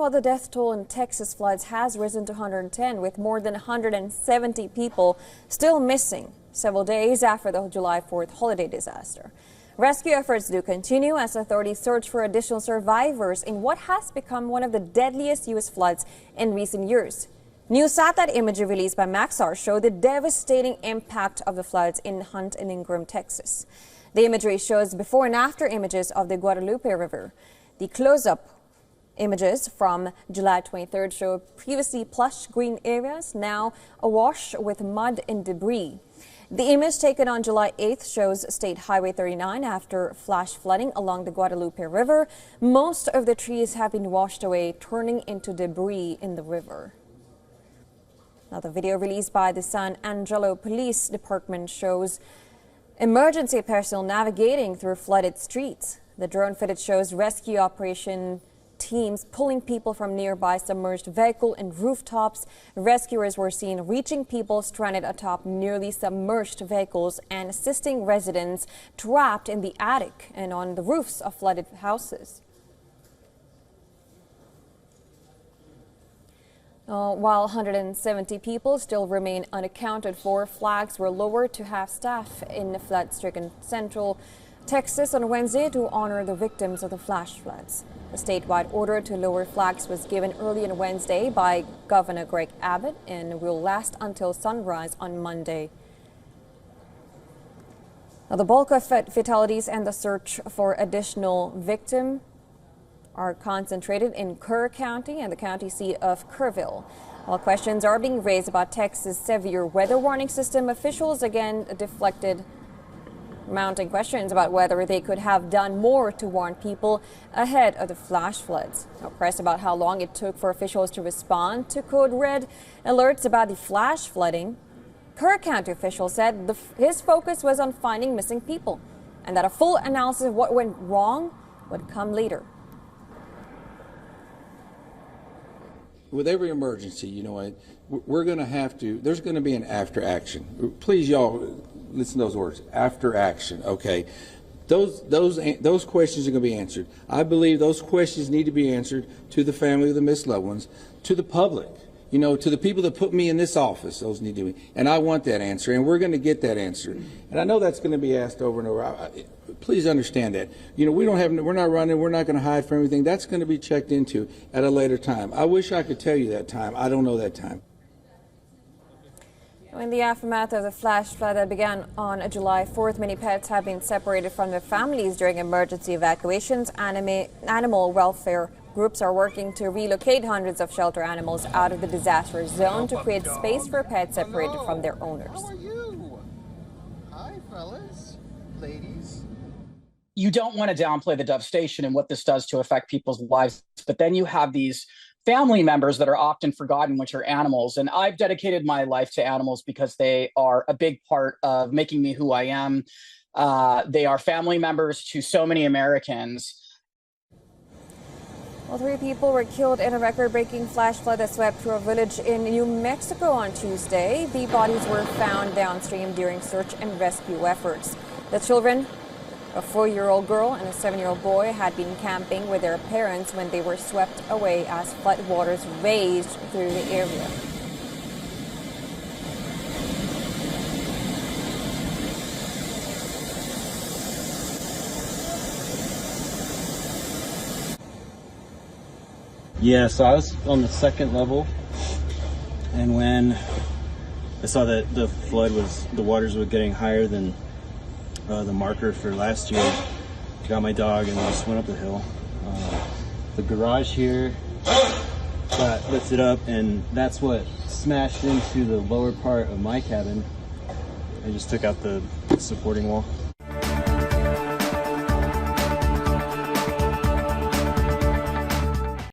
Well, the death toll in Texas floods has risen to 110, with more than 170 people still missing several days after the July 4th holiday disaster. Rescue efforts do continue as authorities search for additional survivors in what has become one of the deadliest U.S. floods in recent years. New satellite imagery released by Maxar show the devastating impact of the floods in Hunt and Ingram, Texas. The imagery shows before and after images of the Guadalupe River. The close-up images from July 23rd show previously plush green areas now awash with mud and debris. The image taken on July 8th shows State Highway 39 after flash flooding along the Guadalupe River. Most of the trees have been washed away, turning into debris in the river. Now, the video released by the San Angelo Police Department shows emergency personnel navigating through flooded streets. The drone footage shows rescue operation teams pulling people from nearby submerged vehicle and rooftops. Rescuers were seen reaching people stranded atop nearly submerged vehicles and assisting residents trapped in the attic and on the roofs of flooded houses. While 170 people still remain unaccounted for, flags were lowered to have staff in the flood-stricken Central Texas on Wednesday to honor the victims of the flash floods. A statewide order to lower flags was given early on Wednesday by Governor Greg Abbott and will last until sunrise on Monday. Now, the bulk of fatalities and the search for additional victims are concentrated in Kerr County and the county seat of Kerrville. While questions are being raised about Texas' severe weather warning system, officials again deflected mounting questions about whether they could have done more to warn people ahead of the flash floods. Now, pressed about how long it took for officials to respond to code red alerts about the flash flooding, Kerr County officials said his focus was on finding missing people and that a full analysis of what went wrong would come later. With every emergency, you know, we're going to have to, there's going to be an after action. Please, y'all, listen to those words, after action, okay? Those questions are going to be answered. I believe those questions need to be answered to the family of the missed loved ones, to the public, you know, to the people that put me in this office. Those need to be, and I want that answer, and we're going to get that answer. And I know that's going to be asked over and over. Please understand that. You know, we're not running, we're not going to hide from everything. That's going to be checked into at a later time. I wish I could tell you that time. I don't know that time. In the aftermath of the flash flood that began on July 4th, many pets have been separated from their families during emergency evacuations. Animal welfare groups are working to relocate hundreds of shelter animals out of the disaster zone to create space for pets separated from their owners. How are you? Hi, fellas, ladies. You don't want to downplay the devastation and what this does to affect people's lives, but then you have these family members that are often forgotten, which are animals. And I've dedicated my life to animals because they are a big part of making me who I am. They are family members to so many Americans. Well, 3 people were killed in a record-breaking flash flood that swept through a village in New Mexico on Tuesday. The bodies were found downstream during search and rescue efforts. The children, a 4-year-old girl and a 7-year-old boy, had been camping with their parents when they were swept away as floodwaters raged through the area. Yeah, so I was on the 2nd level, and when I saw that the waters were getting higher than the marker for last year, got my dog and just went up the hill. The garage here got lifted up, and that's what smashed into the lower part of my cabin. I just took out the supporting wall.